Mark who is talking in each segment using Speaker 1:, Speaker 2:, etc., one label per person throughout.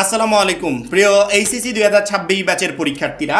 Speaker 1: আসসালামু আলাইকুম প্রিয় এইচএসসি 2026 ব্যাচের পরীক্ষার্থীরা,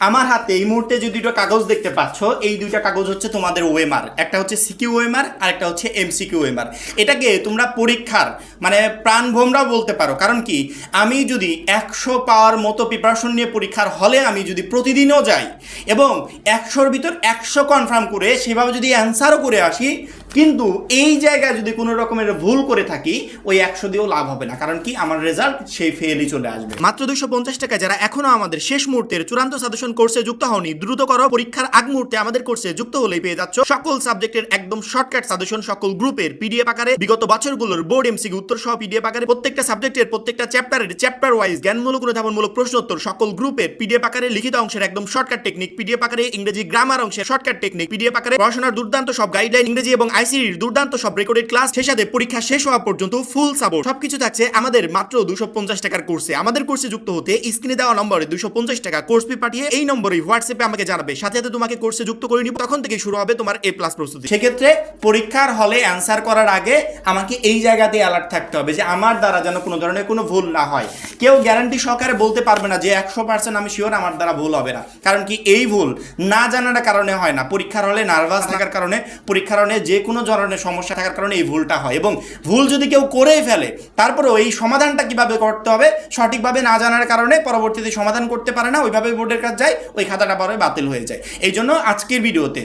Speaker 1: আমার হাতে এই মুহূর্তে যে দুটো কাগজ দেখতে পাচ্ছ, এই দুইটা কাগজ হচ্ছে তোমাদের ওএমআর। একটা হচ্ছে সিকিউ ওএমআর আর একটা হচ্ছে এমসিকিউ ওএমআর। এটাকে তোমরা পরীক্ষার মানে প্রাণভোমরা বলতে পারো। কারণ কি, আমি যদি 100 পাওয়ার মতো প্রিপারেশন নিয়ে পরীক্ষার হলে আমি যদি প্রতিদিনও যাই এবং 100-র ভিতর 100 কনফার্ম করে সেভাবে যদি অ্যান্সারও করে আসি, কিন্তু এই জায়গায় যদি কোনো রকমের ভুল করে থাকি, ওই 100 দিয়েও লাভ হবে না। কারণ কি, আমার রেজাল্ট সেই ফেলই চলে আসবে। মাত্র 250 টাকা যারা এখনো আমাদের শেষ মুহূর্তের চূড়ান্ত সাজেশন কোর্সে যুক্ত হওনি, দ্রুত করো। পরীক্ষার আগ মুহূর্তে আমাদের কোর্সে যুক্ত হলেই পেয়ে যাচ্ছ সকল সাবজেক্টের একদম শর্টকাট সাজেশন, সকল গ্রুপের পিডিএফ আকারে, বিগত বছরগুলোর বোর্ড এমসিকিউ উত্তর সহ পিডিএফ আকারে, প্রত্যেকটা সাবজেক্টের প্রত্যেকটা চ্যাপ্টারের চ্যাপ্টার ওয়াইজ জ্ঞানমূলক অনুধাবনমূলক প্রশ্ন উত্তর সকল গ্রুপের পিডিএফ আকারে, লিখিত অংশের একদম শর্টকাট টেকনিক পিডিএফ আকারে, ইংরেজি গ্রামার অংশের শর্টকাট টেকনিক পিডিএফ আকারে, পড়াশোনার দুর্দান্ত সব গাইডলাইন, ইংরেজি এবং আইসিটির দুর্দান্ত সব রেকর্ডেড ক্লাস, সেই সাথে পরীক্ষা শেষ হওয়া পর্যন্ত ফুল সাপোর্ট, সবকিছু থাকছে আমাদের মাত্র 250 টাকার কোর্সে। আমাদের কোর্সে যুক্ত হতে স্ক্রিনে দেওয়া নম্বরে 250 টাকা কোর্স ফি পাঠিয়ে এই নম্বরে হোয়াটসঅ্যাপে আমাকে জানাবে, সাথে সাথে তোমাকে কোর্সে যুক্ত করে নিব। তখন থেকে শুরু হবে তোমার A+ প্রস্তুতি। সেক্ষেত্রে পরীক্ষার হলে অ্যান্সার করার আগে আমাকে এই জায়গাতে অ্যালার্ট থাকতে হবে যে আমার দ্বারা যেন কোনো ধরনের কোনো ভুল না হয়। কেউ গ্যারান্টি সহকারে বলতে পারবে না যে 100% আমি শিওর আমার দ্বারা ভুল হবে না। কারণ কি, এই ভুল না জানার কারণে হয় না, পরীক্ষার হলে নার্ভাস থাকার কারণে, পরীক্ষার হলে যে কোনো ধরনের সমস্যা থাকার কারণে এই ভুলটা হয়। এবং ভুল যদি কেউ করেই ফেলে, তারপরেও এই সমাধানটা কিভাবে করতে হবে সঠিকভাবে না জানার কারণে পরবর্তীতে সমাধান করতে পারে না, ওইভাবে বোর্ডের কাছে যায়, ওই খাতাটা পরে বাতিল হয়ে যায়। এই জন্য আজকের ভিডিওতে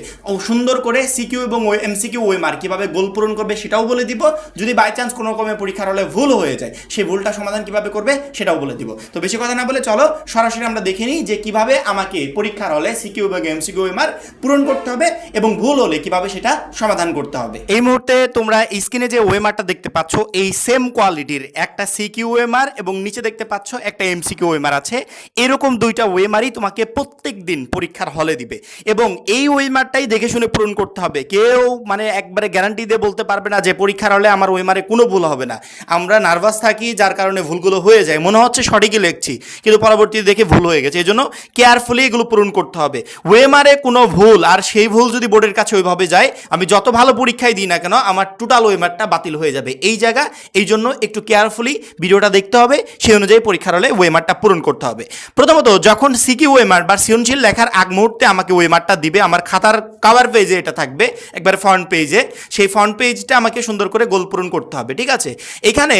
Speaker 1: সুন্দর করে সিকিউ এবং এমসিকিউ ওএমআর কিভাবে গোল পূরণ করবে সেটাও বলে দিব। যদি বাই চান্স কোনো রকমের পরীক্ষার হলে ভুল হয়ে যায়, সেই ভুলটা সমাধান কিভাবে করবে সেটাও বলে দিব। তো বেশি কথা না বলে চলো সরাসরি আমরা দেখে নিই যে কিভাবে আমাকে পরীক্ষার হলে সিকিউ এবং এমসিকিউ ওএমআর পূরণ করতে হবে এবং ভুল হলে কিভাবে সেটা সমাধান করতে হবে। এই মুহূর্তে তোমরা স্ক্রিনে যে ওএমআরটা দেখতে পাচ্ছ, এই সেম কোয়ালিটির একটা সিকিউ ওএমআর এবং নিচে দেখতে পাচ্ছ একটা এমসিকিউ ওএমআর আছে। এরকম দুইটা ওএমআরই তোমাকে প্রত্যেক দিন পরীক্ষার হলে দিবে এবং এই ওএমআরটাই দেখে শুনে পূরণ করতে হবে। কেউ মানে একবারে গ্যারান্টি দিয়ে বলতে পারবে না যে পরীক্ষার হলে আমার ওএমআরে কোনো ভুল হবে না। আমরা নার্ভাস থাকি, যার কারণে ভুলগুলো হয়ে যায়, মনে হচ্ছে সঠিকই লিখছি কিন্তু পরবর্তীতে দেখে ভুল হয়ে গেছে। এই জন্য কেয়ারফুলি এগুলো পূরণ করতে হবে। ওএমআরে কোনো ভুল আর সেই ভুল যদি বোর্ডের কাছে ওইভাবে যায়, আমি যত ভালো পরীক্ষায় দিই না কেন আমার টোটাল ওএমআরটা বাতিল হয়ে যাবে। এই জায়গা এই জন্য একটু কেয়ারফুলি ভিডিওটা দেখতে হবে, সেই অনুযায়ী পরীক্ষার হলে ওএমআরটা পূরণ করতে হবে। প্রথমত যখন সিকিউ ওএমআর বা সৃজনশীল লেখার আগ মুহূর্তে আমাকে ওএমআরটা দিবে, আমার খাতার কভার পেজে এটা থাকবে, একবার ফ্রন্ট পেজে, সেই ফ্রন্ট পেজটা আমাকে সুন্দর করে গোল পূরণ করতে হবে। ঠিক আছে, এখানে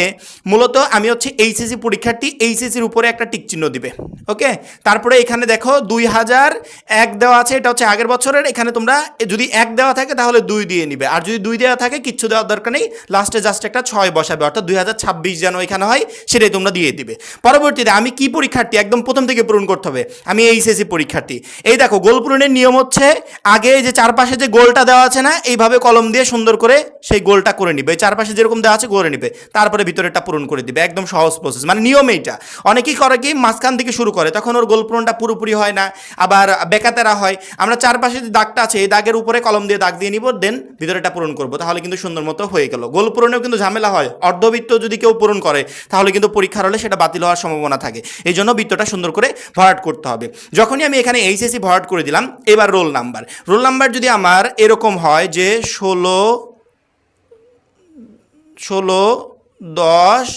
Speaker 1: মূলত আমি হচ্ছে এইচএসসি পরীক্ষার্থী, এইচএসসির উপরে একটা টিক চিহ্ন দিবে। ওকে, তারপরে এখানে দেখো 2001 দেওয়া আছে, এটা হচ্ছে আগের বছরের। এখানে তোমরা যদি 1 দেওয়া থাকে তাহলে 2 দিয়ে নিবে, আর যদি 2 দেওয়া থাকে কিচ্ছু দেওয়ার দরকার নেই, লাস্টে জাস্ট একটা 6 বসাবে, অর্থাৎ 2026 যেন এখানে হয় সেটাই তোমরা দিয়ে দিবে। পরবর্তীতে আমি কি পরীক্ষার্থী একদম প্রথম থেকে পূরণ করতে হবে, আমি এইচএসসি পরীক্ষার্থী। এই দেখো গোল পূরণের নিয়ম হচ্ছে আগে যে চারপাশে যে গোলটা দেওয়া আছে না, এইভাবে কলম দিয়ে সুন্দর করে সেই গোলটা করে নিবে, চারপাশে যেরকম দেওয়া আছে করে নিবে, তারপরে ভিতরেটা পূরণ করে দিবে। একদম সহজ প্রসেস, মানে নিয়ম এইটা। অনেকেই করে কি মাঝখান থেকে শুরু করে, তখন ওর গোল পূরণটা পুরোপুরি হয় না, আবার বেকাতেরা হয়। আমরা চারপাশে যে দাগটা আছে এই দাগের উপরে কলম দিয়ে দাগ দিয়ে নিব, দেন ভিতরেটা পূরণ করবো, তাহলে কিন্তু সুন্দর মতো হয়ে গেল। গোল পূরণেও কিন্তু ঝামেলা হয়, অর্ধবৃত্ত যদি কেউ পূরণ করে তাহলে কিন্তু পরীক্ষার হলে সেটা বাতিল হওয়ার সম্ভাবনা থাকে। এই জন্য বৃত্তটা সুন্দর করে ভরাট করতে হবে। যখনই আমি এখানে এইচএসসি ভরাট করে দিলাম, এবার রোল নাম্বার যদি আমার এরকম হয় যে 16 10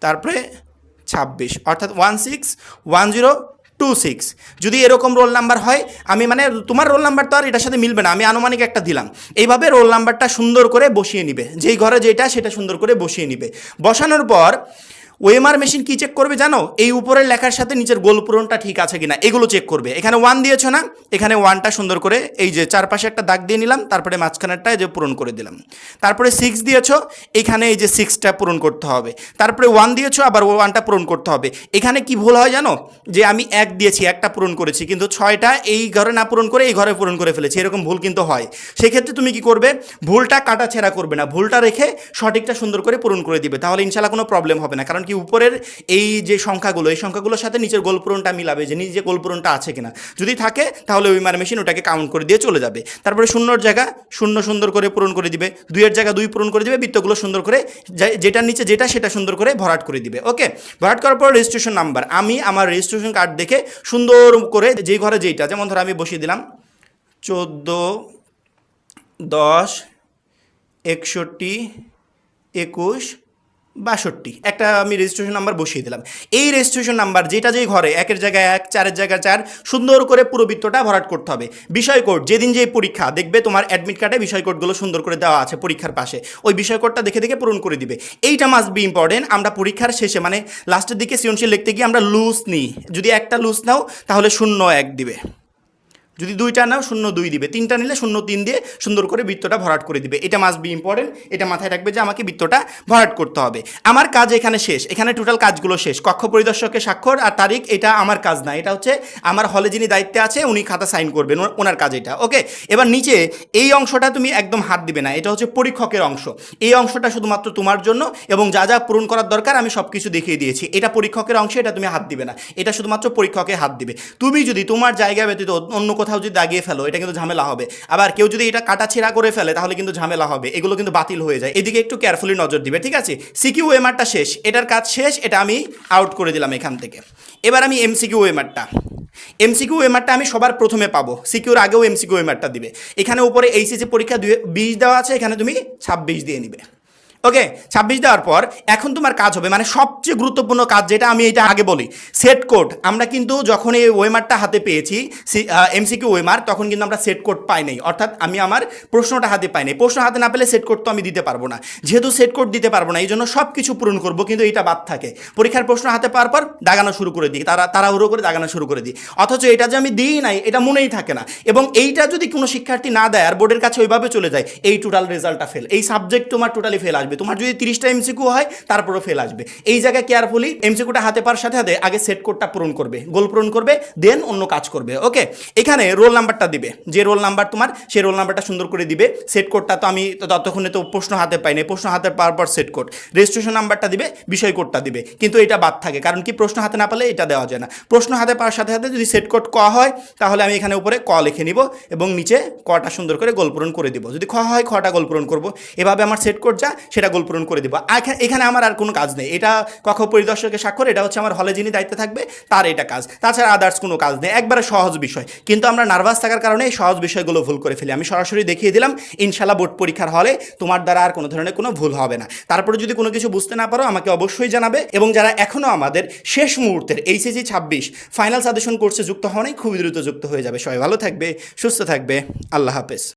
Speaker 1: তারপরে 26, অর্থাৎ 161026, যদি এরকম রোল নাম্বার হয়, আমি মানে তোমার রোল নাম্বার তো আর এটার সাথে মিলবে না, আমি আনুমানিক একটা দিলাম। এইভাবে রোল নাম্বারটা সুন্দর করে বসিয়ে নিবে, যেই ঘরে যেটা সেটা সুন্দর করে বসিয়ে নিবে। বসানোর পর ওএমআর মেশিন কি চেক করবে জানো? এই উপরের লেখার সাথে নিচের গোল পূরণটা ঠিক আছে কিনা এগুলো চেক করবে। এখানে 1 দিয়েছো না, এখানে 1টা সুন্দর করে এই যে চারপাশে একটা দাগ দিয়ে নিলাম, তারপরে মাঝখানেরটা এই যে পূরণ করে দিলাম। তারপরে 6 দিয়েছো, এখানে এই যে 6টা পূরণ করতে হবে। তারপরে 1 দিয়েছো, আবার 1টা পূরণ করতে হবে। এখানে কি ভুল হয় জানো? যে আমি 1 দিয়েছি, 1টা পূরণ করেছি, কিন্তু 6টা এই ঘরে না পূরণ করে এই ঘরে পূরণ করে ফেলেছি, এরকম ভুল কিন্তু হয়। সেক্ষেত্রে তুমি কি করবে, ভুলটা কাটাছেঁড়া করবে না, ভুলটা রেখে সঠিকটা সুন্দর করে পূরণ করে দিবে, তাহলে ইনশাল্লাহ কোনো প্রবলেম হবে না। কারণ কি, উপরের এই যে সংখ্যাগুলো, এই সংখ্যাগুলোর সাথে নিচের গোল পূরণটা মিলাবে, যে নিচে গোল পূরণটা আছে কিনা, যদি থাকে তাহলে ওএমআর মেশিন ওটাকে কাউন্ট করে দিয়ে চলে যাবে। তারপরে 0-এর জায়গা 0 সুন্দর করে পূরণ করে দিবে, 2-এর জায়গা 2 পূরণ করে দিবে, বৃত্তগুলো সুন্দর করে যেটার নিচে যেটা সেটা সুন্দর করে ভরাট করে দিবে। ওকে, ভরাট করার পর রেজিস্ট্রেশন নাম্বার, আমি আমার রেজিস্ট্রেশন কার্ড দেখে সুন্দর করে যেই ঘরে যেইটা, যেমন ধরো আমি বসিয়ে দিলাম 14 10 61 21 62 একটা আমি রেজিস্ট্রেশন নাম্বার বসিয়ে দিলাম। এই রেজিস্ট্রেশন নাম্বার যেটা যেই ঘরে 1-এর জায়গায় 1, 4-এর জায়গায় 4 সুন্দর করে পুরো বৃত্তটা ভরাট করতে হবে। বিষয় কোড যেদিন যেই পরীক্ষা দেখবে তোমার অ্যাডমিট কার্ডে বিষয় কোডগুলো সুন্দর করে দেওয়া আছে পরীক্ষার পাশে, ওই বিষয় কোডটা দেখে দেখে পূরণ করে দিবে। এইটা মাস্ট বি ইম্পর্টেন্ট। আমরা পরীক্ষার শেষে মানে লাস্টের দিকে সৃজনশীল লিখতে গিয়ে আমরা লুজ নিই, যদি একটা লুজ নাও তাহলে 0-1 দিবে, যদি 2টা নাও 0-2 দিবে, 3টা নিলে 0-3 দিয়ে সুন্দর করে বৃত্তটা ভরাট করে দিবে। এটা মাস্ট বি ইম্পর্টেন্ট, এটা মাথায় রাখবে যে আমাকে বৃত্তটা ভরাট করতে হবে। আমার কাজ এখানে শেষ, এখানে টোটাল কাজগুলো শেষ। কক্ষ পরিদর্শকের স্বাক্ষর আর তারিখ এটা আমার কাজ না, এটা হচ্ছে আমার হলে যিনি দায়িত্বে আছে উনি খাতা সাইন করবেন, ওনার কাজ এটা। ওকে, এবার নিচে এই অংশটা তুমি একদম হাত দিবে না, এটা হচ্ছে পরীক্ষকের অংশ। এই অংশটা শুধুমাত্র তোমার জন্য এবং যা যা পূরণ করার দরকার আমি সব কিছু দেখিয়ে দিয়েছি। এটা পরীক্ষকের অংশ, এটা তুমি হাত দিবে না, এটা শুধুমাত্র পরীক্ষকে হাত দিবে। তুমি যদি তোমার জায়গা ব্যতীত অন্য কোথাও যদি দাগিয়ে ফেলো এটা কিন্তু ঝামেলা হবে। আবার কেউ যদি এটা কাটাছেঁড়া করে ফেলে তাহলে কিন্তু ঝামেলা হবে, এগুলো কিন্তু বাতিল হয়ে যায়। এদিকে একটু কেয়ারফুলি নজর দিবে, ঠিক আছে? সিকিউ ওএমআরটা শেষ, এটার কাজ শেষ, এটা আমি আউট করে দিলাম এখান থেকে। এবার আমি এমসিকিউ ওএমআরটা আমি সবার প্রথমে পাবো, সিকিউর আগেও এমসিকিউ ওএমআরটা দিবে। এখানে উপরে এইচএসসি পরীক্ষা 20 দেওয়া আছে, এখানে তুমি 26 দিয়ে নিবে। ওকে, 26 দেওয়ার পর এখন তোমার কাজ হবে মানে সবচেয়ে গুরুত্বপূর্ণ কাজ যেটা আমি এটা আগে বলি, সেট কোড। আমরা কিন্তু যখন এই ওয়েমারটা হাতে পেয়েছি এমসিকিউ ওয়েমার, তখন কিন্তু আমরা সেট কোড পাই নাই, অর্থাৎ আমি আমার প্রশ্নটা হাতে পাই নাই। প্রশ্ন হাতে না পেলে সেট কোড তো আমি দিতে পারবো না, যেহেতু সেট কোড দিতে পারবো না এই জন্য সব কিছু পূরণ করবো, কিন্তু এটা বাদ থাকে। পরীক্ষার প্রশ্ন হাতে পাওয়ার পর দাগানো শুরু করে দিই, তাড়াহুড়ো করে দাগানো শুরু করে দিই, অথচ এটা যে আমি দিই নাই এটা মনেই থাকে না। এবং এইটা যদি কোনো শিক্ষার্থী না দেয় আর বোর্ডের কাছে ওইভাবে চলে যায়, এই টোটাল রেজাল্টটা ফেল, এই সাবজেক্ট তোমার টোটালি ফেল আসবে। তোমার যদি 30টা এমসিকিউ হয় তারপরও ফেল আসবে। এই জায়গায় কেয়ারফুলি এমসিকিউটা হাতে পাওয়ার সাথে সাথে আগে সেট কোডটা পূরণ করবে, গোল পূরণ করবে, দেন অন্য কাজ করবে। ওকে, এখানে রোল নাম্বারটা দিবে, যে রোল নাম্বার তোমার সেই রোল নাম্বারটা সুন্দর করে দিবে। সেট কোডটা তো আমি ততক্ষণে তো প্রশ্ন হাতে পাইনি, প্রশ্ন হাতে পাওয়ার পর সেট কোড, রেজিস্ট্রেশন নাম্বারটা দিবে, বিষয় কোডটা দিবে, কিন্তু এটা বাদ থাকে কারণ কি প্রশ্ন হাতে না পেলে এটা দেওয়া যায় না। প্রশ্ন হাতে পাওয়ার সাথে সাথে যদি সেট কোড ক হয় তাহলে আমি এখানে উপরে ক লিখে নিব এবং নিচে কটা সুন্দর করে গোল পূরণ করে দিব। যদি খ হয় খটা গোল পূরণ করব, এভাবে আমার সেট কোড যা সেটা গোল পূরণ করে দিব। এখানে আমার আর কোনো কাজ নেই, এটা কক্ষ পরিদর্শকের স্বাক্ষর, এটা হচ্ছে আমার হলে যিনি দায়িত্বে থাকবে তার এটা কাজ, তাছাড়া আদার্স কোনো কাজ নেই, একবারে সহজ বিষয়। কিন্তু আমরা নার্ভাস থাকার কারণে এই সহজ বিষয়গুলো ভুল করে ফেলি। আমি সরাসরি দেখিয়ে দিলাম, ইনশাল্লাহ বোর্ড পরীক্ষার হলে তোমার দ্বারা আর কোনো ধরনের কোনো ভুল হবে না। তারপরে যদি কোনো কিছু বুঝতে না পারো আমাকে অবশ্যই জানাবে। এবং যারা এখনও আমাদের শেষ মুহূর্তের এইচএসসি 26 ফাইনাল সাজেশন কোর্সে যুক্ত হওয়া নেই, খুবই দ্রুত যুক্ত হয়ে যাবে। সবাই ভালো থাকবে, সুস্থ থাকবে, আল্লাহ হাফেজ।